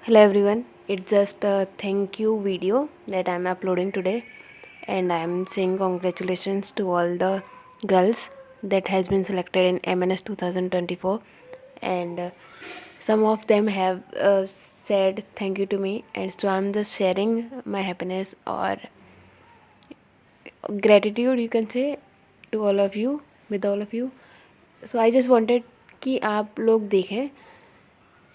Hello everyone, it's just a thank you video that I'm uploading today, and I'm saying congratulations to all the girls that has been selected in MNS 2024, and some of them have said thank you to me, and so I'm just sharing my happiness or gratitude, you can say, to all of you, with all of you. So I just wanted कि आप लोग देखें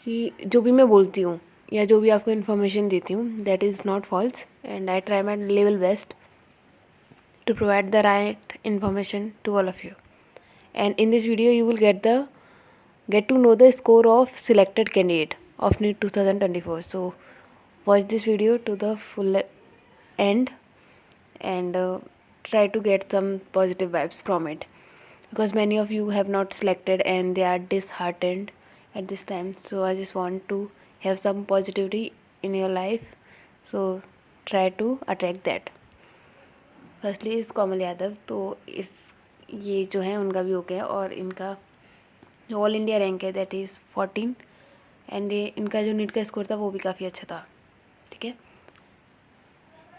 कि जो भी मैं बोलती हूँ या जो भी आपको इन्फॉर्मेशन देती हूँ that is not false, and I try my level best to provide the right information to all of you. And in this video you will get to know the score of selected candidate of NEET 2024. So watch this video to the full end, and try to get some positive vibes from it, because many of you have not selected and they are disheartened at this time. So I just want to have some positivity in your life, so try to attract that. Firstly इस कोमल यादव, तो इस ये जो है उनका भी हो गया, और इनका जो ऑल इंडिया रैंक है दैट इज़ 14, एंड ये इनका जो नीट का स्कोर था वो भी काफ़ी अच्छा था. ठीक है,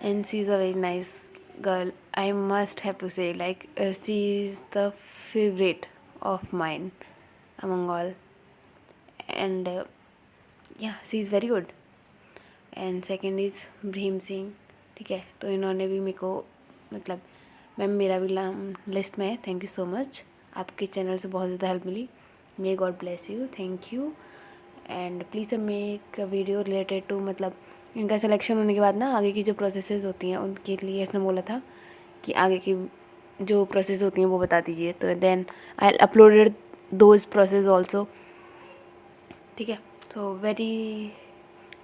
and she is a very nice girl. I must have to say like she is the favourite of mine among all, and yeah she is very good. And second is Bhim Singh. ठीक है, तो इन्होंने भी मेरे को मतलब मैम मेरा भी नाम लिस्ट में है. थैंक यू सो मच, आपके चैनल से बहुत ज़्यादा हेल्प मिली. May God bless you, thank you. And please make video related to मतलब इनका सिलेक्शन होने के बाद ना आगे की जो प्रोसेसेस होती हैं उनके लिए इसने बोला था कि आगे की जो प्रोसेस होती हैं वो बता दीजिए. तो then I uploaded those process also. ठीक है, तो very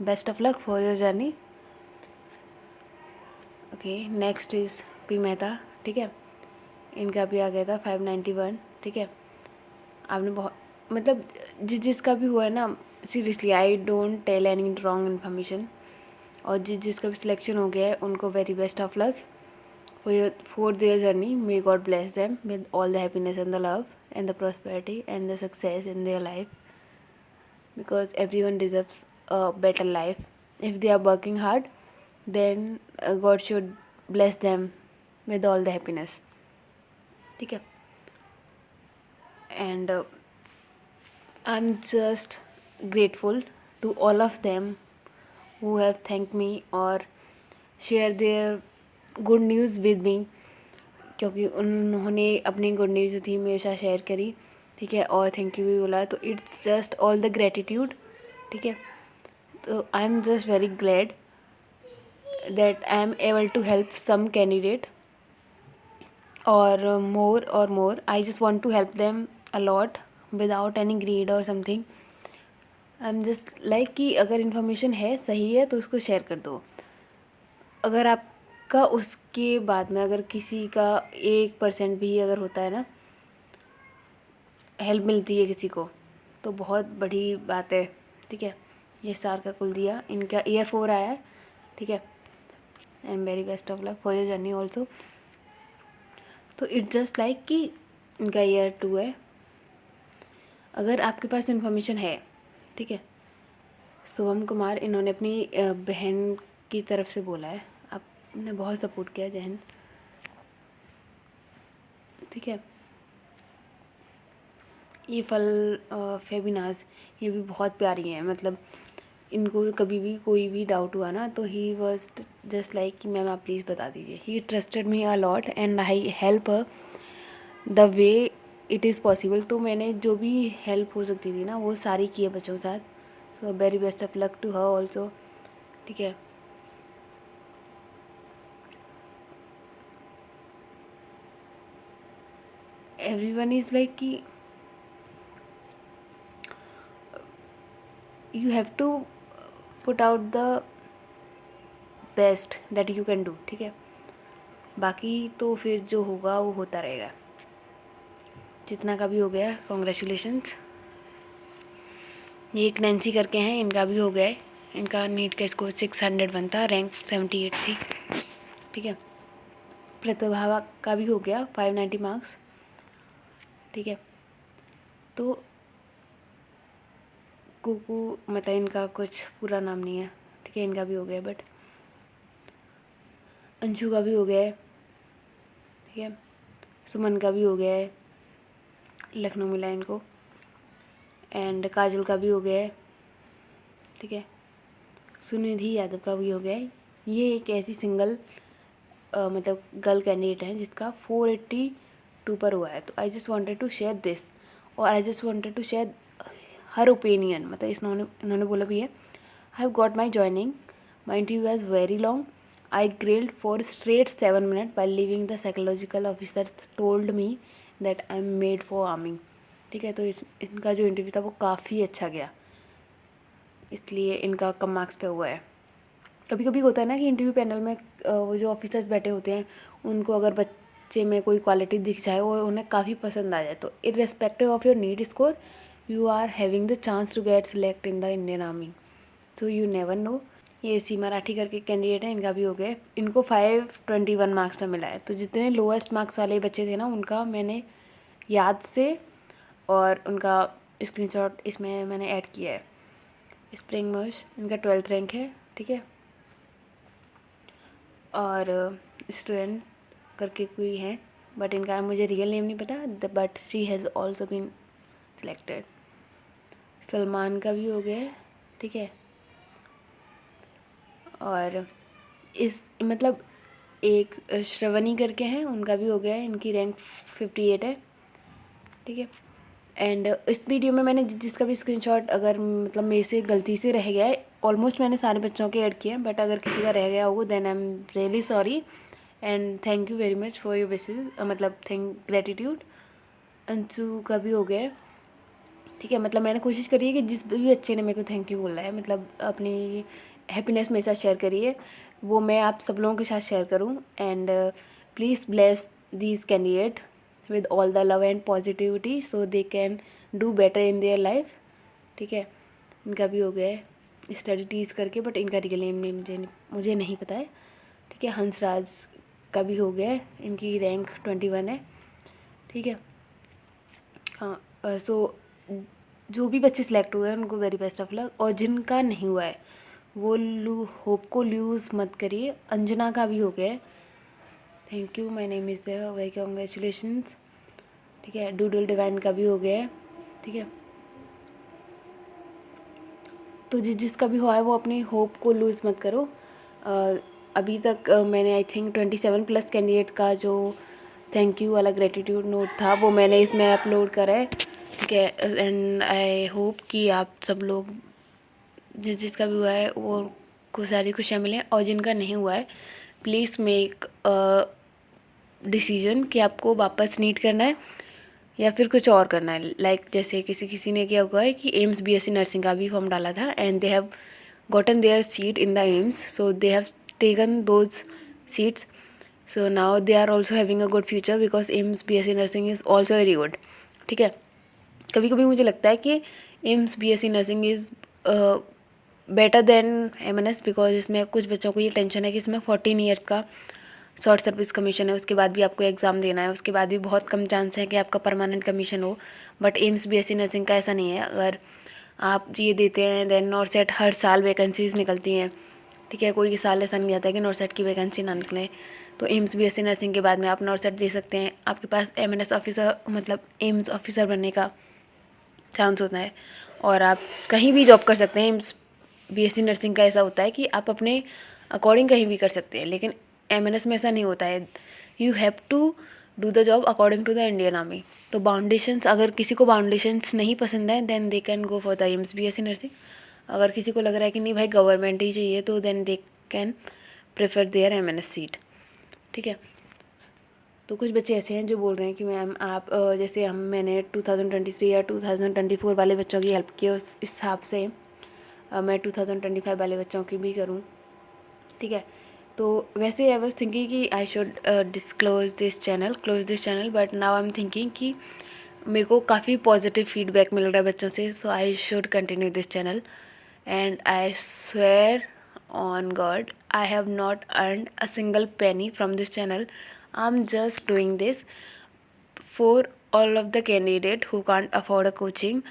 best of luck for your journey. Okay, next is P Mehta. ठीक है, इनका भी आ गया था 591. ठीक है, आपने बहुत मतलब जिसका भी हुआ है ना, seriously I don't tell any wrong information. और जिसका भी सिलेक्शन हो गया है उनको very best of luck for their journey. May God bless them with all the happiness and the love and the prosperity and the success in their life, because everyone deserves a better life. If they are working hard then God should bless them with all the happiness. ठीक है, and I'm just grateful to all of them who have thanked me or share their good news with me, क्योंकि उन्होंने अपनी good news जो थी मेरे साथ share करी. ठीक है, और थैंक यू भी बोला. तो it's just all the gratitude. ठीक है, तो I am just very glad that I am able to help some candidate or more. I just want to help them a lot without any greed or something. I'm just like कि अगर information है सही है तो उसको share कर दो. अगर आपका उसके बाद में अगर किसी का 1% भी अगर होता है ना, हेल्प मिलती है किसी को, तो बहुत बड़ी बात है. ठीक है, ये सार का कुल दिया, इनका ईयर 4 आया है. ठीक है, and very best of luck for your journey also. तो इट्स जस्ट लाइक कि इनका ईयर 2 है. अगर आपके पास इन्फॉर्मेशन है, ठीक है, शुभम कुमार इन्होंने अपनी बहन की तरफ से बोला है. आपने बहुत सपोर्ट किया, जय हिंद. ठीक है, ये फल फेबिनाज ये भी बहुत प्यारी हैं. मतलब इनको कभी भी कोई भी डाउट हुआ ना तो ही वॉज जस्ट लाइक कि मैम आप प्लीज़ बता दीजिए. He trusted me a lot and I help the way it is possible. तो मैंने जो भी हेल्प हो सकती थी ना वो सारी की है बच्चों के साथ. So very best of luck to her also. ठीक है, एवरीवन इज़ लाइक कि you have to put out the best that you can do. ठीक है, बाकी तो फिर जो होगा वो होता रहेगा. जितना का भी हो गया कॉन्ग्रेचुलेशंस. ये एक नैन्सी करके हैं, इनका भी हो गया है. इनका नीट का स्कोर 601 था, रैंक 78 थी. ठीक है, प्रतिभा का भी हो गया 590 मार्क्स. ठीक है, तो कुकू मतलब इनका कुछ पूरा नाम नहीं है, ठीक है, इनका भी हो गया, बट अंशु का भी हो गया है, ठीक है, सुमन का भी हो गया है, लखनऊ मिला है इनको, एंड काजल का भी हो गया है, ठीक है, सुनिधि यादव का भी हो गया है। ये एक ऐसी सिंगल मतलब गर्ल कैंडिडेट है जिसका 482 पर हुआ है। तो I just wanted to share this, और I just wanted to share her opinion, मतलब इन्होंने बोला भी है, I have got my joining, my interview was very long, I grilled for straight 7 minute by living the psychological officer told me that I am made for army. ठीक है, तो इनका जो इंटरव्यू था वो काफ़ी अच्छा गया, इसलिए इनका कम मार्क्स पे हुआ है। कभी कभी होता है ना कि इंटरव्यू पैनल में वो जो ऑफिसर्स बैठे होते हैं उनको अगर बच्चे में कोई क्वालिटी दिख जाए और उन्हें काफ़ी पसंद आ जाए, तो irrespective of your NEET score you are having the chance to get select in the Indian Army, so you never know. ये सी मराठी करके कैंडिडेट है, इनका भी हो गया, इनको 521 मार्क्स में मिला है। तो जितने लोएस्ट मार्क्स वाले बच्चे थे ना उनका मैंने याद से और उनका स्क्रीनशॉट इसमें मैंने ऐड किया है। स्प्रिंग मोश इनका 12th रैंक है, ठीक है, और स्टूडेंट करके कोई है, बट इनका मुझे रियल नेम नहीं पता, but she has also been selected. Salman का भी हो गया है, ठीक है, और इस मतलब एक श्रवणी करके हैं, उनका भी हो गया है, इनकी रैंक 58 है, ठीक है। एंड इस वीडियो में मैंने जिसका भी स्क्रीनशॉट अगर मतलब मेरे से गलती से रह गया है, ऑलमोस्ट मैंने सारे बच्चों के ऐड किए हैं, बट अगर किसी का रह गया होगा then I am really sorry and thank you very much for your basis, मतलब ग्रेटिट्यूड। अंशु का भी हो गया है, ठीक है, मतलब मैंने कोशिश करी है कि जिस भी बच्चे ने मेरे को थैंक यू बोला है, मतलब अपनी हैप्पीनेस मेरे साथ शेयर करिए, वो मैं आप सब लोगों के साथ शेयर करूँ। And please bless these candidate with all the love and positivity so they can do better in their life, ठीक है। इनका भी हो गया है स्टडी टीज करके, बट इनका रियल नेम नहीं मुझे नहीं पता है, ठीक है। हंसराज का भी हो गया है, इनकी रैंक 21 है, ठीक है। हाँ, सो जो भी बच्चे सिलेक्ट हुए हैं उनको वेरी बेस्ट ऑफ लक, और जिनका नहीं हुआ है वो होप को लूज़ मत करिए। अंजना का भी हो गया है, thank you, my name is very congratulations, ठीक है। डूडल डिवाइन का भी हो गया है, ठीक है। तो जिसका भी हुआ है वो अपनी होप को लूज़ मत करो। अभी तक मैंने आई थिंक 27+ कैंडिडेट का जो थैंक यू वाला ग्रेटिट्यूड नोट था वो मैंने इसमें अपलोड करा है, ठीक है। एंड आई होप कि आप सब लोग जिसका भी हुआ है वो को सारी खुशियाँ मिलें, और जिनका नहीं हुआ है प्लीज़ मेक डिसीजन कि आपको वापस नीट करना है या फिर कुछ और करना है। लाइक जैसे किसी ने क्या हुआ है कि एम्स बीएससी नर्सिंग का भी फॉर्म डाला था and they have gotten their seat in the AIIMS, so they have taken those seats, so now they are also having a good future because AIIMS BSc nursing is also very good, ठीक है। कभी कभी मुझे लगता है कि AIIMS BSc nursing is better than MNS because इसमें कुछ बच्चों को ये टेंशन है कि इसमें 14 ईयर्स का शॉर्ट सर्विस कमीशन है, उसके बाद भी आपको एग्ज़ाम देना है, उसके बाद भी बहुत कम चांस है कि आपका परमानेंट कमीशन हो। बट एम्स बीएससी नर्सिंग का ऐसा नहीं है, अगर आप ये देते हैं देन नॉर्सेट हर साल वैकेंसीज निकलती हैं, ठीक है। कोई साल ऐसा नहीं जाता है कि नॉर्सेट की वैकेंसी ना निकले। तो एम्स बीएससी नर्सिंग के बाद में आप नॉर्सेट दे सकते हैं, आपके पास MNS ऑफिसर मतलब एम्स ऑफिसर बनने का चांस होता है, और आप कहीं भी जॉब कर सकते हैं। एम्स बीएससी नर्सिंग का ऐसा होता है कि आप अपने अकॉर्डिंग कहीं भी कर सकते हैं, लेकिन MNS में ऐसा नहीं होता है, you have to do the job according to the Indian Army. तो बाउंडेशंस, अगर किसी को बाउंडेशंस नहीं पसंद है then they can go for the AIIMS BSc nursing. अगर किसी को लग रहा है कि नहीं भाई गवर्नमेंट ही चाहिए तो then they can prefer their MNS seat, ठीक है। तो कुछ बच्चे ऐसे हैं जो बोल रहे हैं कि मैम आप जैसे मैंने 2023 या 2024 वाले बच्चों की हेल्प की, उस हिसाब से मैं 2025 वाले बच्चों की भी करूं, ठीक है। तो वैसे आई वाज थिंकिंग कि I should close this channel, but now I am thinking कि मेरे को काफ़ी पॉजिटिव फीडबैक मिल रहा है बच्चों से, so I should continue this channel. And I swear on God, I have not earned a single penny from this channel. I'm just doing this for all of the candidate who can't afford a coaching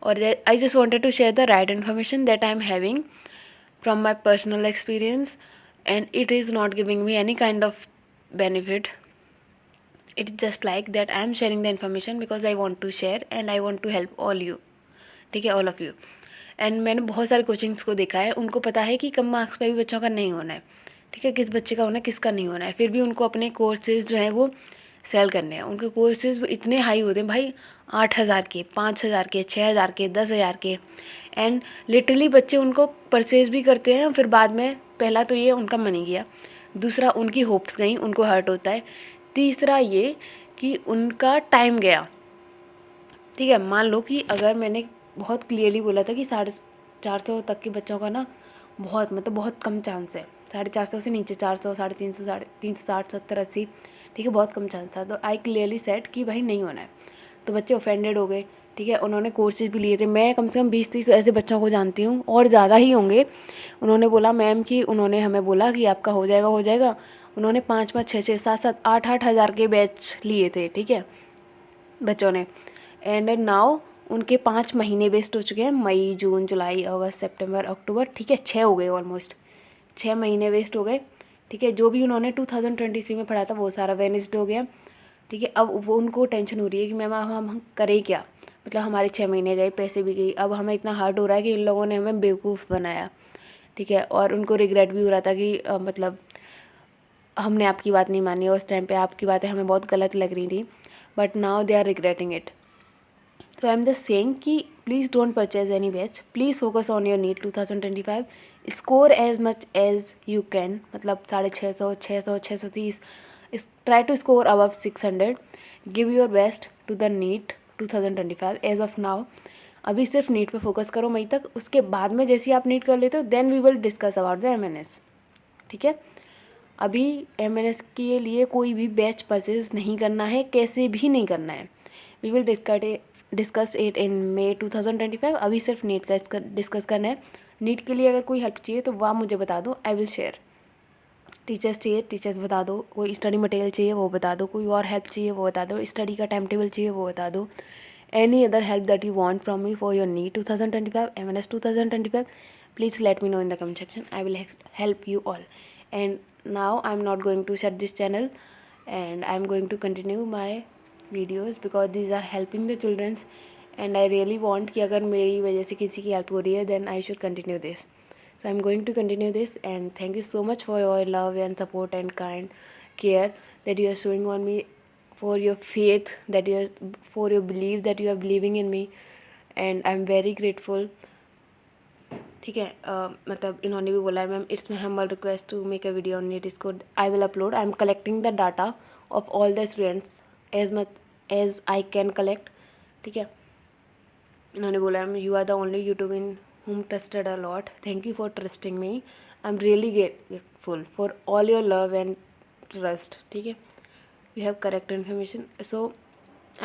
और I just wanted to share the right information that I am having from my personal experience, and it is not giving me any kind of benefit. It's just like that I am sharing the information because I want to share and I want to help all you, ठीक है, all of you. And मैंने बहुत सारे coachings को देखा है, उनको पता है कि कम मार्क्स पे भी बच्चों का नहीं होना है, ठीक है, किस बच्चे का होना है किसका नहीं होना है, फिर भी उनको अपने कोर्सेज जो हैं वो सेल करने हैं। उनके कोर्सेज इतने हाई होते हैं भाई, 8,000 के, 5,000 के, 6,000 के, 10,000 के, एंड लिटरली बच्चे उनको परचेज भी करते हैं। फिर बाद में पहला तो ये उनका मनी गया, दूसरा उनकी होप्स गई, उनको हर्ट होता है, तीसरा ये कि उनका टाइम गया, ठीक है। मान लो कि अगर मैंने बहुत क्लियरली बोला था कि 450 तक के बच्चों का ना बहुत मतलब बहुत कम चांस है, 450 से नीचे 400, 350, 360, 70, 80, ठीक है, बहुत कम चांस है। तो आई क्लियरली सेट कि भाई नहीं होना है। तो बच्चे ऑफेंडेड हो गए, ठीक है, उन्होंने कोर्सेज भी लिए थे। मैं कम से कम 20-30 ऐसे बच्चों को जानती हूँ और ज़्यादा ही होंगे। उन्होंने बोला मैम कि उन्होंने हमें बोला कि आपका हो जाएगा हो जाएगा। उन्होंने 5-5, 6-6, 7-7, 8-8 हज़ार के बैच लिए थे, ठीक है, बच्चों ने। एंड नाउ उनके 5 महीने वेस्ट हो चुके हैं, मई, जून, जुलाई, अगस्त, सितंबर, अक्टूबर, ठीक है, 6 हो गए, ऑलमोस्ट 6 महीने वेस्ट हो गए, ठीक है। जो भी उन्होंने 2023 में पढ़ा था वो सारा वेनिस्ड हो गया, ठीक है। अब वो उनको टेंशन हो रही है कि मैम हम करें क्या, मतलब हमारे 6 महीने गए, पैसे भी गए, अब हमें इतना हार्ड हो रहा है कि इन लोगों ने हमें बेवकूफ़ बनाया, ठीक है। और उनको रिग्रेट भी हो रहा था कि मतलब हमने आपकी बात नहीं मानी, उस टाइम पे आपकी बातें हमें बहुत गलत लग रही थी, but now they are regretting it. So I'm just saying कि please don't purchase any batch, please focus on your NEET 2025, score as much as you can, मतलब 650, 600, 630, try to score above 600, give your best to the NEET 2025 as of now। अभी सिर्फ NEET पे focus करो मई तक, उसके बाद में जैसे आप नीट कर लेते हो then we will discuss about the MNS, ठीक है। अभी MNS के लिए कोई भी बैच परचेज नहीं करना है, कैसे भी नहीं करना है। We will discuss it in May 2025। अभी सिर्फ नीट का डिस्कस करना है। नीट के लिए अगर कोई हेल्प चाहिए तो वह मुझे बता दो, आई विल शेयर। टीचर्स चाहिए, टीचर्स बता दो, कोई स्टडी मटेरियल चाहिए वो बता दो, कोई और हेल्प चाहिए वो बता दो, स्टडी का टाइम टेबल चाहिए वो बता दो, any other help that you want from me for your NEET 2025, MNS 2025, please let me know in the comment section. I will help you all. And now I'm not going to shut this channel and I'm going to continue my videos because these are helping the children and I really want कि अगर मेरी वजह से किसी की help हो रही है then I should continue this. So I'm going to continue this and thank you so much for your love and support and kind care that you are showing on me, for your faith that you are, for your belief that you are believing in me, and I'm very grateful, ठीक है। मतलब इन्होंने भी बोला है ma'am it's my humble request to make a video on NEET score, I will upload, I am collecting the data of all the students as much as I can collect, ठीक है। इन्होंने बोला ma'am you are the only YouTube in whom trusted a lot, thank you for trusting me, I'm really grateful for all your love and trust, ठीक है। you have correct information, so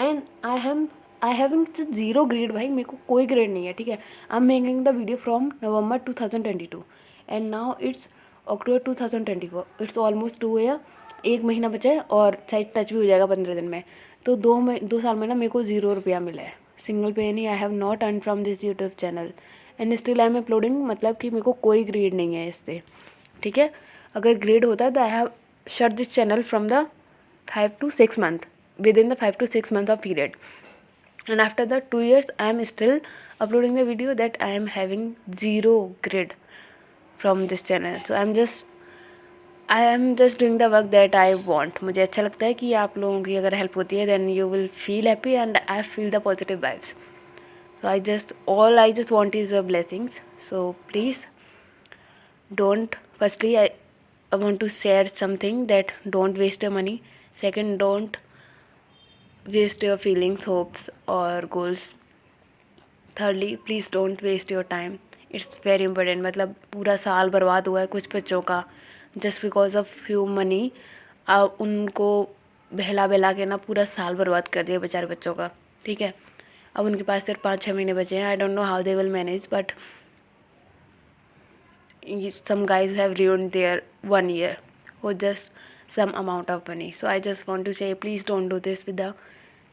and I having zero grade भाई, मेरे को कोई grade नहीं है, ठीक है। I am making the video from November 2022 and now it's October 2024, it's almost 2 year, 1 महीना बचा है और शायद टच भी हो जाएगा 15 दिन में। तो 2 साल में ना मेरे को 0 रुपया मिला है, सिंगल पे नहीं। I have not earn from this YouTube channel and still I am uploading, मतलब कि मेरे को कोई ग्रेड नहीं है इससे, ठीक है। अगर ग्रेड होता तो I have shut this channel from the 5 to 6 month, within the 5 to 6 month of period, and after the 2 years I am still uploading the video that I am having 0 grade from this channel. So I am just doing the work that I want. मुझे अच्छा लगता है कि आप लोगों की अगर help होती है then you will feel happy and I feel the positive vibes. So all I just want is your blessings. So please don't, firstly I want to share something that don't waste your money. Second, don't waste your feelings, hopes or goals. Thirdly, please don't waste your time. It's very important. मतलब पूरा साल बर्बाद हुआ है कुछ बच्चों का just because of few money, उनको बहला के ना पूरा साल बर्बाद कर दिया बेचारे बच्चों का, ठीक है। अब उनके पास सिर्फ 5-6 महीने बचे हैं। I don't know how they will manage, but some guys have ruined their 1 year for just some amount of money. So I just want to say please don't do this with the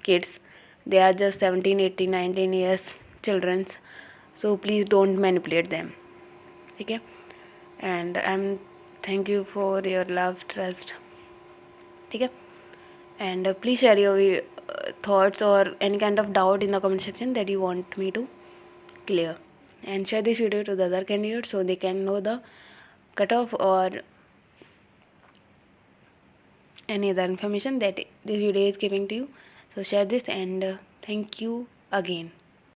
kids. They are just 17, 18, 19 years. Childrens, so please don't manipulate them, ठीक है। And I am thank you for your love trust, ठीक है। And please share your thoughts or any kind of doubt in the comment section that you want me to clear, and share this video to the other candidates so they can know the cutoff or any other information that this video is giving to you. So share this, and thank you again.